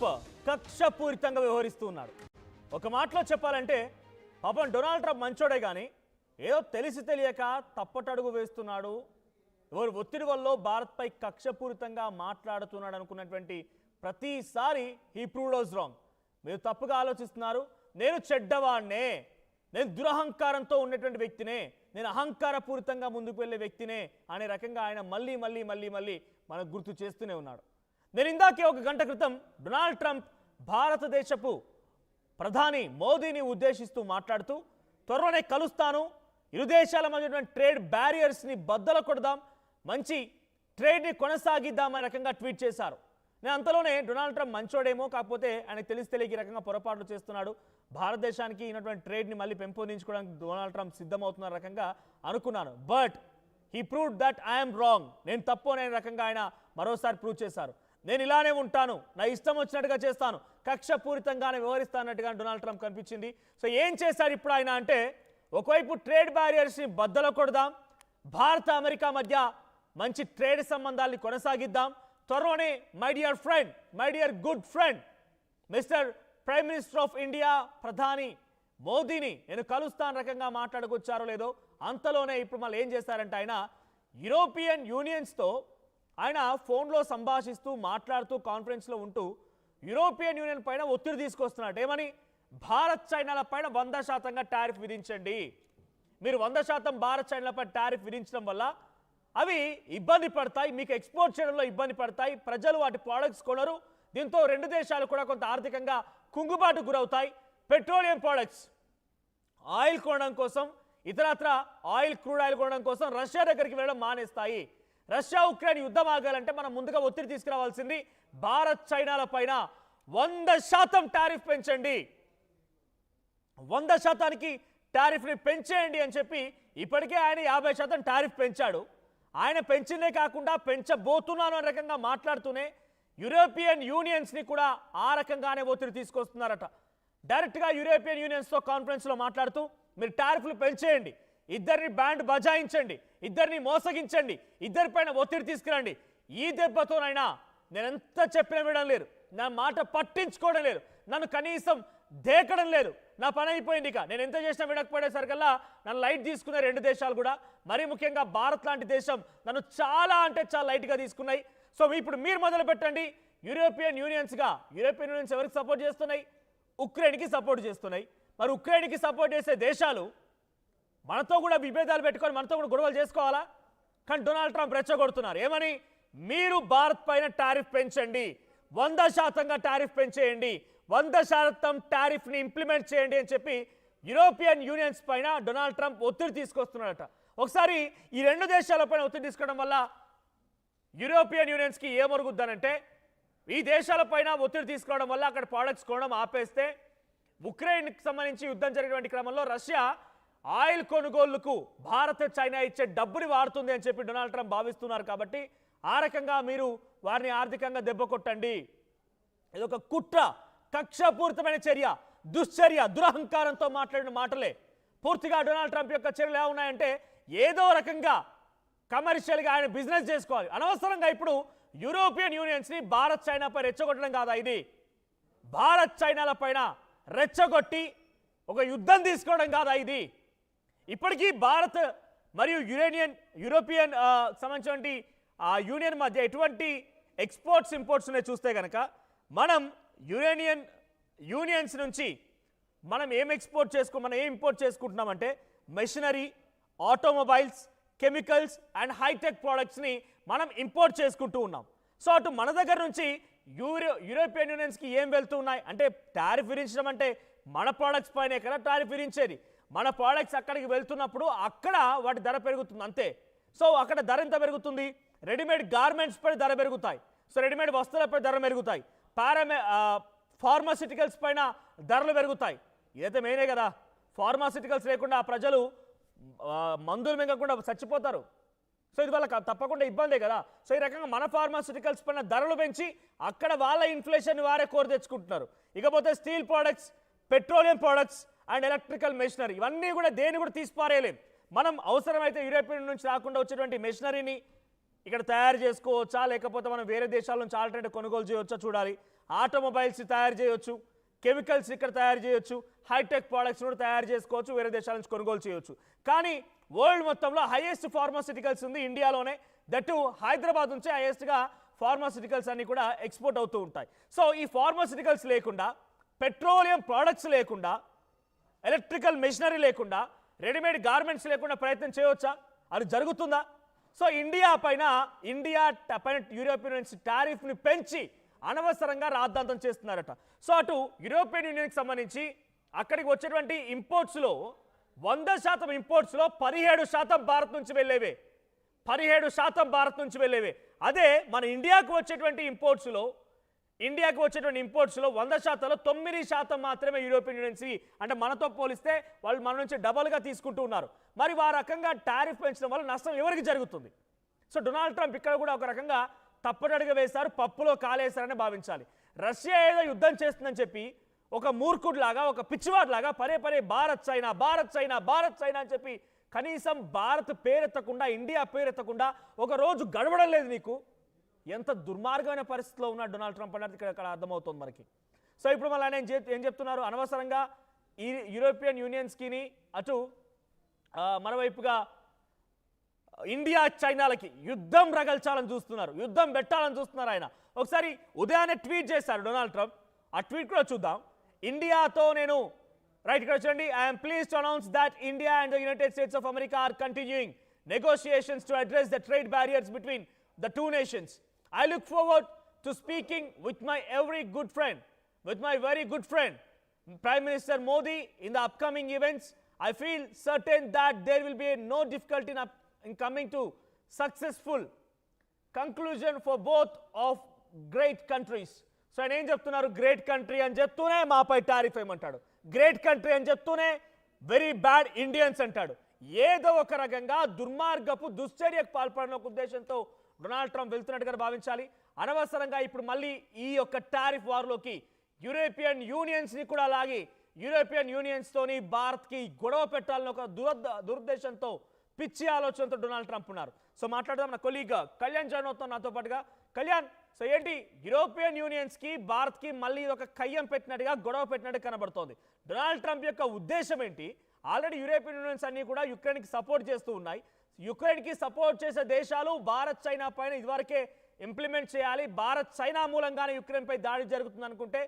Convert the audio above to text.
కక్షపూరితంగా వ్యవహరిస్తూ ఉన్నాడు. ఒక మాటలో చెప్పాలంటే పాపం డొనాల్డ్ ట్రంప్ మంచోడే కానీ ఏదో తెలిసి తెలియక తప్పటడుగు వేస్తున్నాడు. ఎవరు ఒత్తిడి వల్ల భారత్పై కక్షపూరితంగా మాట్లాడుతున్నాడు అనుకున్నటువంటి ప్రతిసారి హీ ప్రూవ్డ్ రాంగ్. మీరు తప్పుగా ఆలోచిస్తున్నారు. నేను చెడ్డవాణ్ణే, నేను దురహంకారంతో ఉన్నటువంటి వ్యక్తినే, నేను అహంకారపూరితంగా ముందుకు వెళ్ళే వ్యక్తినే అనే రకంగా ఆయన మళ్ళీ మళ్ళీ మళ్ళీ మళ్ళీ మనకు గుర్తు చేస్తూనే ఉన్నాడు. నేను ఇందాకే ఒక గంట క్రితం డొనాల్డ్ ట్రంప్ భారతదేశపు ప్రధాని మోదీని ఉద్దేశిస్తూ మాట్లాడుతూ త్వరలోనే కలుస్తాను, ఇరు దేశాల మధ్య ట్రేడ్ బ్యారియర్స్ని బద్దలు కొడదాం, మంచి ట్రేడ్ని కొనసాగిద్దామనే రకంగా ట్వీట్ చేశారు. నేను అంతలోనే డొనాల్డ్ ట్రంప్ మంచోడేమో, కాకపోతే ఆయనకు తెలియక ఈ రకంగా పొరపాట్లు చేస్తున్నాడు, భారతదేశానికి ఉన్నటువంటి ట్రేడ్ని మళ్ళీ పెంపొందించుకోవడానికి డొనాల్డ్ ట్రంప్ సిద్ధమవుతున్న రకంగా అనుకున్నాను. But he proved that I'm wrong, నేను తప్పు అనే రకంగా ఆయన మరోసారి ప్రూవ్ చేశారు. నేను ఇలానే ఉంటాను, నా ఇష్టం వచ్చినట్టుగా చేస్తాను, కక్షపూరితంగానే వ్యవహరిస్తానట్టుగా డొనాల్డ్ ట్రంప్ కనిపించింది. సో ఏం చేశారు ఇప్పుడు ఆయన అంటే, ఒకవైపు ట్రేడ్ బ్యారియర్స్ని బద్దలు కొడదాం, భారత అమెరికా మధ్య మంచి ట్రేడ్ సంబంధాల్ని కొనసాగిద్దాం, త్వరలోనే my dear friend, my dear good friend mister prime minister of India ప్రధాని మోదీని నేను కలుస్తాను రకంగా మాట్లాడుకొచ్చారో లేదో, అంతలోనే ఇప్పుడు మళ్ళీ ఏం చేశారంటే ఆయన యూరోపియన్ యూనియన్స్తో ఆయన ఫోన్లో సంభాషిస్తూ మాట్లాడుతూ కాన్ఫరెన్స్లో ఉంటూ యూరోపియన్ యూనియన్ పైన ఒత్తిడి తీసుకొస్తున్నాడు. ఏమని? భారత్ చైనాల పైన 100% టారిఫ్ విధించండి. మీరు 100% భారత్ చైనాలపై టారిఫ్ విధించడం వల్ల అవి ఇబ్బంది పడతాయి, మీకు ఎక్స్పోర్ట్ చేయడంలో ఇబ్బంది పడతాయి, ప్రజలు వాటి ప్రోడక్ట్స్ కొనరు, దీంతో రెండు దేశాలు కూడా కొంత ఆర్థికంగా కుంగుబాటు గురవుతాయి. పెట్రోలియం ప్రోడక్ట్స్ ఆయిల్ కొనడం కోసం, ఇతరత్ర ఆయిల్ క్రూడ్ ఆయిల్ కొనడం కోసం రష్యా దగ్గరికి వెళ్ళడం మానేస్తాయి. రష్యా ఉక్రెయిన్ యుద్ధం ఆగాలంటే మనం ముందుగా ఒత్తిడి తీసుకురావాల్సింది భారత్ చైనాల పైన 100% టారిఫ్ పెంచండి, 100%కి టారిఫ్ని పెంచేయండి అని చెప్పి ఇప్పటికే ఆయన 50% టారిఫ్ పెంచాడు. ఆయన పెంచిందే కాకుండా పెంచబోతున్నాను అనే రకంగా మాట్లాడుతూనే యూరోపియన్ యూనియన్స్ని కూడా ఆ రకంగానే ఒత్తిడి తీసుకొస్తున్నారట. డైరెక్ట్గా యూరోపియన్ యూనియన్స్తో కాన్ఫరెన్స్లో మాట్లాడుతూ మీరు టారిఫ్లు పెంచేయండి, ఇద్దరిని బ్యాండ్ బజాయించండి, ఇద్దరిని మోసగించండి, ఇద్దరిపైన ఒత్తిడి తీసుకురండి. ఈ దెబ్బతోనైనా నేను ఎంత చెప్పినా వినడం లేదు, నా మాట పట్టించుకోవడం లేదు, నన్ను కనీసం దేకడం లేదు, నా పని అయిపోయింది. ఇక నేను ఎంత చేసినా వినకపోయేసరికల్లా నన్ను లైట్ తీసుకునే రెండు దేశాలు కూడా, మరీ ముఖ్యంగా భారత్ లాంటి దేశం నన్ను చాలా అంటే చాలా లైట్గా తీసుకున్నాయి. సో ఇప్పుడు మీరు మొదలు పెట్టండి. యూరోపియన్ యూనియన్స్గా యూరోపియన్ యూనియన్స్ ఎవరికి సపోర్ట్ చేస్తున్నాయి? ఉక్రెయిన్కి సపోర్ట్ చేస్తున్నాయి. మరి ఉక్రెయిన్కి సపోర్ట్ చేసే దేశాలు మనతో కూడా విభేదాలు పెట్టుకొని మనతో కూడా గొడవలు చేసుకోవాలా? కానీ డొనాల్డ్ ట్రంప్ రెచ్చగొడుతున్నారు. ఏమని? మీరు భారత్ పైన టారిఫ్ పెంచండి, 100% టారిఫ్ పెంచేయండి, 100% టారిఫ్ని ఇంప్లిమెంట్ చేయండి అని చెప్పి యూరోపియన్ యూనియన్స్ పైన డొనాల్డ్ ట్రంప్ ఒత్తిడి తీసుకొస్తున్నాడట. ఒకసారి ఈ రెండు దేశాల పైన ఒత్తిడి తీసుకోవడం వల్ల యూరోపియన్ యూనియన్స్కి ఏమరుగుద్దనంటే, ఈ దేశాల పైన ఒత్తిడి తీసుకోవడం వల్ల అక్కడ ప్రోడక్ట్స్ కొనడం ఆపేస్తే ఉక్రెయిన్కి సంబంధించి యుద్ధం జరిగినటువంటి క్రమంలో రష్యా ఆయిల్ కొనుగోళ్లకు భారత్ చైనా ఇచ్చే డబ్బుని వాడుతుంది అని చెప్పి డొనాల్డ్ ట్రంప్ భావిస్తున్నారు. కాబట్టి ఆ రకంగా మీరు వారిని ఆర్థికంగా దెబ్బ కొట్టండి. ఇదొక కుట్ర, కక్షపూరితమైన చర్య, దుశ్చర్య, దురహంకారంతో మాట్లాడిన మాటలే. పూర్తిగా డొనాల్డ్ ట్రంప్ యొక్క చర్యలు ఎలా ఉన్నాయంటే, ఏదో రకంగా కమర్షియల్గా ఆయన బిజినెస్ చేసుకోవాలి. అనవసరంగా ఇప్పుడు యూరోపియన్ యూనియన్స్ని భారత్ చైనాపై రెచ్చగొట్టడం కాదా ఇది? భారత్ చైనాల పైన రెచ్చగొట్టి ఒక యుద్ధం తీసుకోవడం కాదా ఇది? ఇప్పటికీ భారత్ మరియు యూరోపియన్ సంబంధించినటువంటి యూనియన్ మధ్య ఎటువంటి ఎక్స్పోర్ట్స్ ఇంపోర్ట్స్ ఉన్నాయి చూస్తే కనుక, మనం యూనియన్స్ నుంచి మనం ఏం ఇంపోర్ట్ చేసుకుంటున్నామంటే machinery, automobiles, chemicals and hitech ప్రోడక్ట్స్ని మనం ఇంపోర్ట్ చేసుకుంటూ ఉన్నాం. సో అటు మన దగ్గర నుంచి యూరోపియన్ యూనియన్స్కి ఏం వెళ్తూ ఉన్నాయి అంటే, టారిఫ్ విధించడం అంటే మన ప్రోడక్ట్స్ పైనే కదా టారిఫ్ విధించేది. మన ప్రోడక్ట్స్ అక్కడికి వెళ్తున్నప్పుడు అక్కడ వాటి ధర పెరుగుతుంది అంతే. సో అక్కడ ధర ఎంత పెరుగుతుంది? రెడీమేడ్ గార్మెంట్స్ పై ధర పెరుగుతాయి, సో రెడీమేడ్ వస్తువులపై ధరలు పెరుగుతాయి, ఫార్మాసిటికల్స్ పైన ధరలు పెరుగుతాయి. ఇదైతే మెయినే కదా. ఫార్మాసిటికల్స్ లేకుండా ప్రజలు మందులు మింగకుండా చచ్చిపోతారు. సో ఇది వాళ్ళకి తప్పకుండా ఇబ్బందే కదా. సో ఈ రకంగా మన ఫార్మాసిటికల్స్ పైన ధరలు పెంచి అక్కడ వాళ్ళ ఇన్ఫ్లేషన్ వారే కోరి తెచ్చుకుంటున్నారు. ఇకపోతే steel products, petroleum products and electrical machinery, ఇవన్నీ కూడా దేని కూడా తీసిపారేయలేం. మనం అవసరమైతే యూరోపియన్ నుంచి రాకుండా వచ్చేటువంటి మెషినరీని ఇక్కడ తయారు చేసుకోవచ్చా, లేకపోతే మనం వేరే దేశాల నుంచి ఆల్టర్నేటివ్ కొనుగోలు చేయవచ్చా చూడాలి. ఆటోమొబైల్స్ తయారు చేయొచ్చు, కెమికల్స్ ఇక్కడ తయారు చేయొచ్చు, హైటెక్ ప్రోడక్ట్స్ కూడా తయారు చేసుకోవచ్చు, వేరే దేశాల నుంచి కొనుగోలు చేయొచ్చు. కానీ వరల్డ్ మొత్తంలో హైయెస్ట్ ఫార్మాసిటికల్స్ ఉంది ఇండియాలోనే. దట్టు హైదరాబాద్ నుంచి హైయెస్ట్గా ఫార్మాసిటికల్స్ అన్నీ కూడా ఎక్స్పోర్ట్ అవుతూ ఉంటాయి. సో ఈ ఫార్మాసిటికల్స్ లేకుండా, పెట్రోలియం ప్రోడక్ట్స్ లేకుండా, ఎలక్ట్రికల్ మెషినరీ లేకుండా, రెడీమేడ్ గార్మెంట్స్ లేకుండా ప్రయత్నం చేయవచ్చా? అది జరుగుతుందా? సో ఇండియా పైన యూరోపియన్ యూనియన్స్ టారిఫ్ని పెంచి అనవసరంగా రాద్ధాంతం చేస్తున్నారట. సో అటు యూరోపియన్ యూనియన్కి సంబంధించి అక్కడికి వచ్చేటువంటి ఇంపోర్ట్స్లో 100% ఇంపోర్ట్స్లో 17% భారత్ నుంచి వెళ్ళేవే. 17% భారత్ నుంచి వెళ్ళేవే. అదే మన ఇండియాకు వచ్చేటువంటి ఇంపోర్ట్స్లో 100%లో 9% మాత్రమే యూరోపియన్ యూనియన్స్, అంటే మనతో పోలిస్తే వాళ్ళు మన నుంచి డబల్గా తీసుకుంటూ ఉన్నారు. మరి ఆ రకంగా టారిఫ్ పెంచడం వల్ల నష్టం ఎవరికి జరుగుతుంది? సో డొనాల్డ్ ట్రంప్ ఇక్కడ కూడా ఒక రకంగా తప్పటడుగు వేశారు, పప్పులో కాలేశారని భావించాలి. రష్యా ఏదో యుద్ధం చేస్తుందని చెప్పి ఒక మూర్ఖుడిలాగా, ఒక పిచ్చివాడిలాగా పదే భారత్ చైనా అని చెప్పి కనీసం భారత్ పేరెత్తకుండా, ఇండియా పేరెత్తకుండా ఒక రోజు గడవడం లేదు నీకు. ఎంత దుర్మార్గమైన పరిస్థితిలో ఉన్నాడు డొనాల్డ్ ట్రంప్ అనేది ఇక్కడ అర్థమవుతుంది మనకి. సో ఇప్పుడు మళ్ళీ ఆయన ఏం చెప్తున్నారు? అనవసరంగా ఈ యూరోపియన్ యూనియన్స్కి అటు మరోవైపుగా ఇండియా చైనాలకి యుద్ధం రగల్చాలని చూస్తున్నారు, యుద్ధం పెట్టాలని చూస్తున్నారు ఆయన. ఒకసారి ఉదయాన్నే ట్వీట్ చేశారు డొనాల్డ్ ట్రంప్. ఆ ట్వీట్ కూడా చూద్దాం. ఇండియాతో నేను రైట్ ఇక్కడ చూడండి. I'm pleased to announce that India and the United States of America are continuing negotiations to address the trade barriers between the two nations. I look forward to speaking with my very good friend, Prime Minister Modi, in the upcoming events. I feel certain that there will be no difficulty in coming to successful conclusion for both of great countries. So ఆయన ఏం చెప్తున్నారు? Great country అని చెప్తూనే మాపై tariff ఏమంటాడు, great country అని చెప్తూనే very bad Indians అంటాడు. ఏదో ఒక రకంగా దుర్మార్గపు దుశ్చర్యకు పాల్పడిన ఒక ఉద్దేశంతో డొనాల్డ్ ట్రంప్ వెళ్తున్నట్టుగా భావించాలి. అనవసరంగా ఇప్పుడు మళ్ళీ ఈ యొక్క టారిఫ్ వార్లోకి యూరోపియన్ యూనియన్స్ని కూడా లాగి యూరోపియన్ యూనియన్స్తోని భారత్కి గొడవ పెట్టాలని ఒక దురుద్దేశంతో, పిచ్చి ఆలోచనతో డొనాల్డ్ ట్రంప్ ఉన్నారు. సో మాట్లాడదాం. నా కొలీగ్ కళ్యాణ్ జాయిన్ అవుతాం నాతో పాటుగా. కళ్యాణ్, సో ఏంటి యూరోపియన్ యూనియన్స్కి భారత్కి మళ్ళీ ఒక కయ్యం పెట్టినట్టుగా, గొడవ పెట్టినట్టు కనబడుతోంది. డొనాల్డ్ ట్రంప్ యొక్క ఉద్దేశం ఏంటి? ఆల్రెడీ యూరోపియన్ యూనియన్స్ అన్నీ కూడా యుక్రెయిన్కి సపోర్ట్ చేస్తూ ఉన్నాయి. యుక్రెయిన్కి సపోర్ట్ చేసే దేశాలు భారత్ చైనా పైన ఇదివరకే ఇంప్లిమెంట్ చేయాలి. భారత్ చైనా మూలంగానే యుక్రెయిన్పై దాడి జరుగుతుంది అనుకుంటే